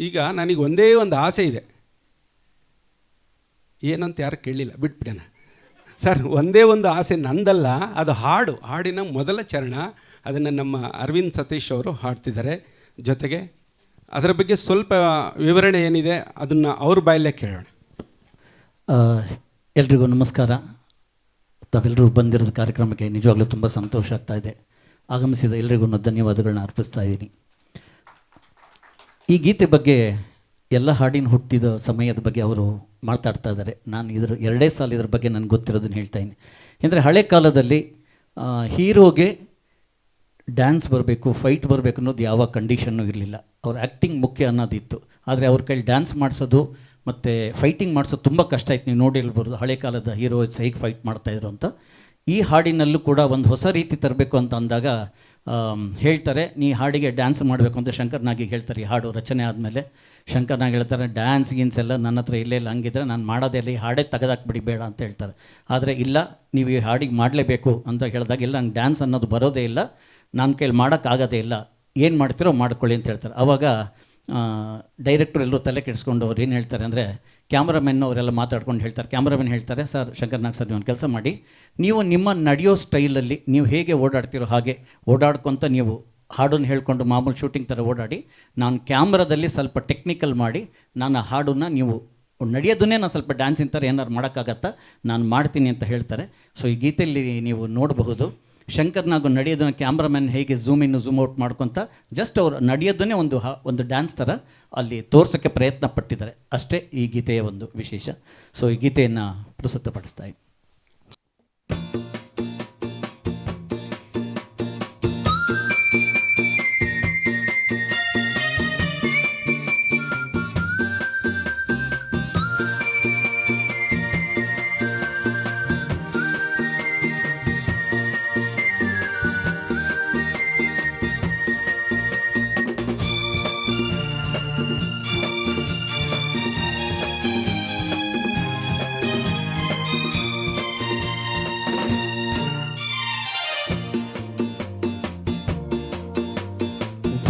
ಈಗ ನನಗೆ ಒಂದೇ ಒಂದು ಆಸೆ ಇದೆ, ಏನಂತ ಯಾರು ಕೇಳಲಿಲ್ಲ, ಬಿಟ್ಬಿಡೋಣ ಸರ್. ಒಂದೇ ಒಂದು ಆಸೆ ನಂದಲ್ಲ, ಅದು ಹಾಡಿನ ಮೊದಲ ಚರಣ. ಅದನ್ನು ನಮ್ಮ ಅರವಿಂದ್ ಸತೀಶ್ ಅವರು ಹಾಡ್ತಿದ್ದಾರೆ. ಜೊತೆಗೆ ಅದರ ಬಗ್ಗೆ ಸ್ವಲ್ಪ ವಿವರಣೆ ಏನಿದೆ ಅದನ್ನು ಅವ್ರ ಬಾಯಲ್ಲೇ ಕೇಳೋಣ. ಎಲ್ರಿಗೂ ನಮಸ್ಕಾರ. ತಾವೆಲ್ಲರೂ ಬಂದಿರೋದು ಕಾರ್ಯಕ್ರಮಕ್ಕೆ ನಿಜವಾಗ್ಲೂ ತುಂಬ ಸಂತೋಷ ಆಗ್ತಾಯಿದೆ. ಆಗಮಿಸಿದ ಎಲ್ರಿಗೂ ಧನ್ಯವಾದಗಳನ್ನ ಅರ್ಪಿಸ್ತಾ ಇದ್ದೀನಿ. ಈ ಗೀತೆ ಬಗ್ಗೆ ಎಲ್ಲ ಹಾಡಿನ ಹುಟ್ಟಿದ ಸಮಯದ ಬಗ್ಗೆ ಅವರು ಮಾತಾಡ್ತಾ ಇದ್ದಾರೆ. ನಾನು ಎರಡೇ ಸಾಲ ಇದ್ರ ಬಗ್ಗೆ ನನಗೆ ಗೊತ್ತಿರೋದನ್ನು ಹೇಳ್ತಾ ಇದ್ದೀನಿ. ಅಂದರೆ ಹಳೆ ಕಾಲದಲ್ಲಿ ಹೀರೋಗೆ ಡ್ಯಾನ್ಸ್ ಬರಬೇಕು, ಫೈಟ್ ಬರಬೇಕು ಅನ್ನೋದು ಯಾವ ಕಂಡೀಷನ್ನು ಇರಲಿಲ್ಲ. ಅವ್ರ ಆ್ಯಕ್ಟಿಂಗ್ ಮುಖ್ಯ ಅನ್ನೋದಿತ್ತು. ಆದರೆ ಅವ್ರ ಕೈಲಿ ಡ್ಯಾನ್ಸ್ ಮಾಡಿಸೋದು ಮತ್ತು ಫೈಟಿಂಗ್ ಮಾಡಿಸೋದು ತುಂಬ ಕಷ್ಟ ಆಯ್ತು. ನೀವು ನೋಡಿರ್ಬೋದು ಹಳೆ ಕಾಲದ ಹೀರೋಸ್ ಹೇಗೆ ಫೈಟ್ ಮಾಡ್ತಾಯಿದ್ರು ಅಂತ. ಈ ಹಾಡಿನಲ್ಲೂ ಕೂಡ ಒಂದು ಹೊಸ ರೀತಿ ತರಬೇಕು ಅಂತ ಅಂದಾಗ ಹೇಳ್ತಾರೆ, ನೀ ಹಾಡಿಗೆ ಡ್ಯಾನ್ಸ್ ಮಾಡಬೇಕು ಅಂತ ಶಂಕರ್ ನಾಗಿಗೆ ಹೇಳ್ತಾರೆ. ಈ ಹಾಡು ರಚನೆ ಆದಮೇಲೆ ಶಂಕರ್ ನಾಗ್ ಹೇಳ್ತಾರೆ, ಡ್ಯಾನ್ಸ್ ಗೀನ್ಸ್ ಎಲ್ಲ ನನ್ನ ಹತ್ರ ಇಲ್ಲೇ ಇಲ್ಲ, ಹಂಗಿದ್ರೆ ನಾನು ಮಾಡೋದೇ ಈ ಹಾಡೇ ತೆಗೆದಾಕ್ಬಿಡಿ ಬೇಡ ಅಂತ ಹೇಳ್ತಾರೆ. ಆದರೆ ಇಲ್ಲ, ನೀವು ಈ ಹಾಡಿಗೆ ಮಾಡಲೇಬೇಕು ಅಂತ ಹೇಳಿದಾಗ, ಇಲ್ಲ ನಂಗೆ ಡ್ಯಾನ್ಸ್ ಅನ್ನೋದು ಬರೋದೇ ಇಲ್ಲ, ನನ್ನ ಕೈಲಿ ಮಾಡೋಕ್ಕಾಗೋದೇ ಇಲ್ಲ, ಏನು ಮಾಡ್ತೀರೋ ಮಾಡ್ಕೊಳ್ಳಿ ಅಂತ ಹೇಳ್ತಾರೆ. ಆವಾಗ ಡೈರೆಕ್ಟ್ರು ಎಲ್ಲರೂ ತಲೆ ಕೆಡಿಸ್ಕೊಂಡು ಅವ್ರು ಏನು ಹೇಳ್ತಾರೆ ಅಂದರೆ, ಕ್ಯಾಮ್ರಾಮೆನ್ ಅವರೆಲ್ಲ ಮಾತಾಡ್ಕೊಂಡು ಹೇಳ್ತಾರೆ. ಕ್ಯಾಮ್ರಾಮೆನ್ ಹೇಳ್ತಾರೆ, ಸರ್ ಶಂಕರ್ ನಾಗ್ ಸರ್ ನೀವು ಒಂದು ಕೆಲಸ ಮಾಡಿ, ನೀವು ನಿಮ್ಮ ನಡೆಯೋ ಸ್ಟೈಲಲ್ಲಿ ನೀವು ಹೇಗೆ ಓಡಾಡ್ತಿರೋ ಹಾಗೆ ಓಡಾಡ್ಕೊತ ನೀವು ಹಾಡನ್ನು ಹೇಳ್ಕೊಂಡು ಮಾಮೂಲು ಶೂಟಿಂಗ್ ಥರ ಓಡಾಡಿ, ನಾನು ಕ್ಯಾಮ್ರಾದಲ್ಲಿ ಸ್ವಲ್ಪ ಟೆಕ್ನಿಕಲ್ ಮಾಡಿ ನಾನು ಹಾಡನ್ನು ನೀವು ನಡೆಯೋದನ್ನೇ ನಾನು ಸ್ವಲ್ಪ ಡ್ಯಾನ್ಸಿನ ಥರ ಏನಾರು ಮಾಡೋಕ್ಕಾಗತ್ತಾ, ನಾನು ಮಾಡ್ತೀನಿ ಅಂತ ಹೇಳ್ತಾರೆ. ಸೊ ಈ ಗೀತೆಯಲ್ಲಿ ನೀವು ನೋಡಬಹುದು ಶಂಕರ್ ನಾಗ್ ನಡೆಯೋದನ್ನು ಕ್ಯಾಮ್ರಾಮನ್ ಹೇಗೆ ಝೂಮ್ ಇನ್ನು ಝೂಮ್ ಔಟ್ ಮಾಡ್ಕೊತ ಜಸ್ಟ್ ಅವರು ನಡೆಯೋದನ್ನೇ ಒಂದು ಡ್ಯಾನ್ಸ್ ಥರ ಅಲ್ಲಿ ತೋರ್ಸೋಕ್ಕೆ ಪ್ರಯತ್ನ ಪಟ್ಟಿದ್ದಾರೆ. ಅಷ್ಟೇ ಈ ಗೀತೆಯ ಒಂದು ವಿಶೇಷ. ಸೊ ಈ ಗೀತೆಯನ್ನು ಪ್ರಸ್ತುತಪಡಿಸ್ತಾ ಇದ್ದೀನಿ.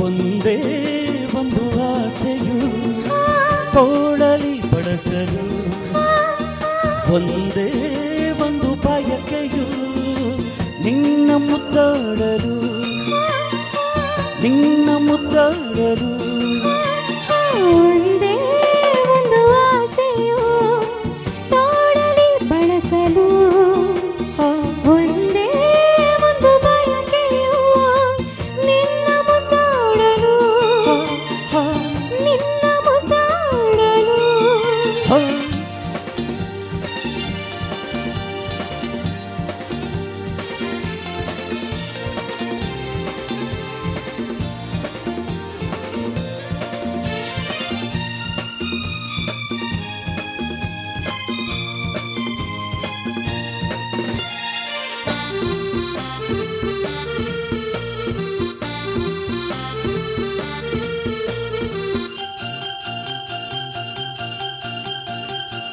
ಒಂದೇ ಒಂದು ಆಸೆಯು ತೋಳಲಿ ಬಳಸಲು, ಒಂದೇ ಒಂದು ಬಯಕೆಯು ನಿನ್ನ ಮುದ್ದಾಡಲು, ನಿನ್ನ ಮುದ್ದಾಡಲು. ಒಂದೇ ಒಂದು ಆಸೆಯು ತೋಳಲಿ ಬಳಸಲು, ಒಂದೇ ಒಂದು ಬಯಕೆಯು ನಿನ್ನ ಮುದ್ದಾಡಲು, ನಿನ್ನ ಮುದ್ದಾಡಲು.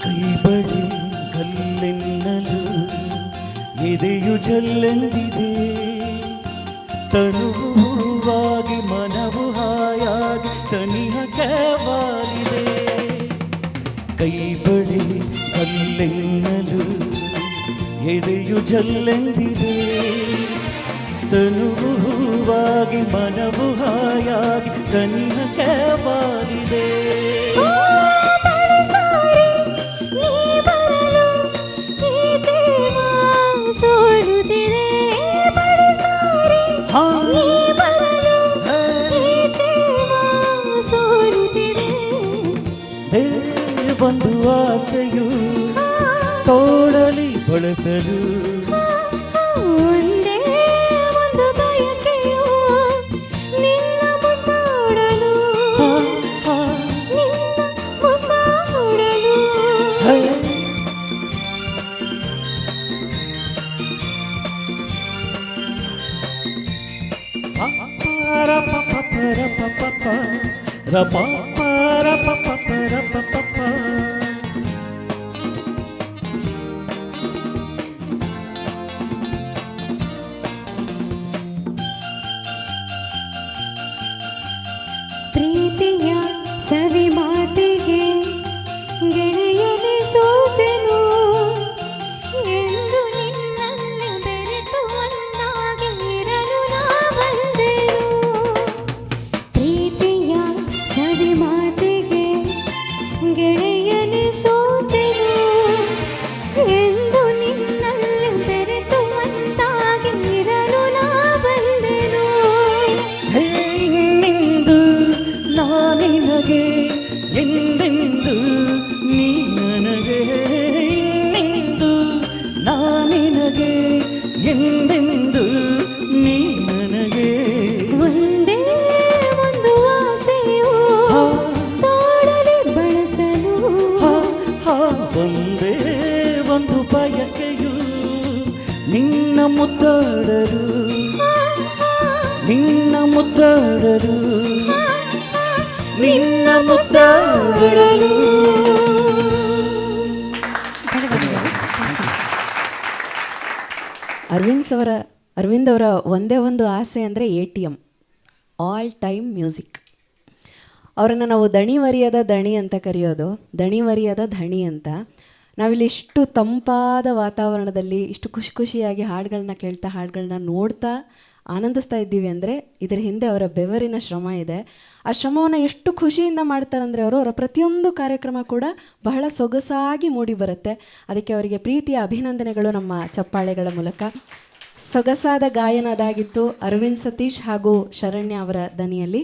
ಕೈಬಳಿ ಕಲ್ಲೆನ್ನಲು ಎದೆಯು ಜಲ್ಲೆಂದಿದೆ, ತನುವಾಗಿ ಮನವು ಹಾಯಾಗಿ ಸನಿಹಕ್ಕೆ ವಾಲಿದೆ. ಕೈಬಳಿ ಕಲ್ಲೆನ್ನಲು ಎದೆಯು ಜಲ್ಲೆಂದಿದೆ, ತನುವಾಗಿ ಮನವು ಹಾಯಾಗಿ ಸನಿಹಕ್ಕೆ ವಾಲಿದೆ. ಸೋಲುತ್ತಿದೆ ಬಡಸಾರಿ ನೀ ಬರಲು, ಈ ಜೀವ ಸೋಲುತ್ತಿದೆ. ಒಂದು ಆಸೆಯು ತೋಳಲಿ ಬಳಸಲು, ಒಂದೇ ಒಂದು ಬಯಕೆಯು ನಿನ್ನ ಮುದ್ದಾಡಲು, ನಿನ್ನ ಮುದ್ದಾಡಲು. ಪ್ರೀತಿಯ ಸವಿ ನಿನಗೆ ಎಂದೆಂದು ನೀ ನನಗೆ ಇನ್ನೆಂದು ನಾ ನಿನಗೆ ಎಂದೆಂದು ನೀ ನನಗೆ ಒಂದೇ ಒಂದು ಆಸೆಯು ತೋಳಲಿ ಬಳಸಲು ಒಂದೇ ಒಂದು ಬಯಕೆಯು ನಿನ್ನ ಮುದ್ದಾಡಲು ನಿನ್ನ ಮುದ್ದಾಡಲು ನಿನ್ನ ಮುದ್ದಾಡಲು. ಅರವಿಂದ್ ಅವರ ಒಂದೇ ಒಂದು ಆಸೆ ಅಂದರೆ ATM, ಆಲ್ ಟೈಮ್ ಮ್ಯೂಸಿಕ್. ಅವರನ್ನು ನಾವು ದಣಿವರಿಯದ ದಣಿ ಅಂತ ಕರೆಯೋದು, ದಣಿವರಿಯದ ಧಣಿ ಅಂತ. ನಾವಿಲ್ಲಿ ಇಷ್ಟು ತಂಪಾದ ವಾತಾವರಣದಲ್ಲಿ ಇಷ್ಟು ಖುಷಿ ಖುಷಿಯಾಗಿ ಹಾಡುಗಳನ್ನ ಕೇಳ್ತಾ ಹಾಡುಗಳನ್ನ ನೋಡ್ತಾ ಆನಂದಿಸ್ತಾ ಇದ್ದೀವಿ ಅಂದರೆ ಇದರ ಹಿಂದೆ ಅವರ ಬೆವರಿನ ಶ್ರಮ ಇದೆ. ಆ ಶ್ರಮವನ್ನು ಎಷ್ಟು ಖುಷಿಯಿಂದ ಮಾಡ್ತಾರಂದರೆ ಅವರ ಪ್ರತಿಯೊಂದು ಕಾರ್ಯಕ್ರಮ ಕೂಡ ಬಹಳ ಸೊಗಸಾಗಿ ಮೂಡಿ ಬರುತ್ತೆ. ಅದಕ್ಕೆ ಅವರಿಗೆ ಪ್ರೀತಿಯ ಅಭಿನಂದನೆಗಳು ನಮ್ಮ ಚಪ್ಪಾಳೆಗಳ ಮೂಲಕ. ಸೊಗಸಾದ ಗಾಯನ ಅದಾಗಿತ್ತು ಅರವಿಂದ್ ಸತೀಶ್ ಹಾಗೂ ಶರಣ್ಯ ಅವರ ದನಿಯಲ್ಲಿ.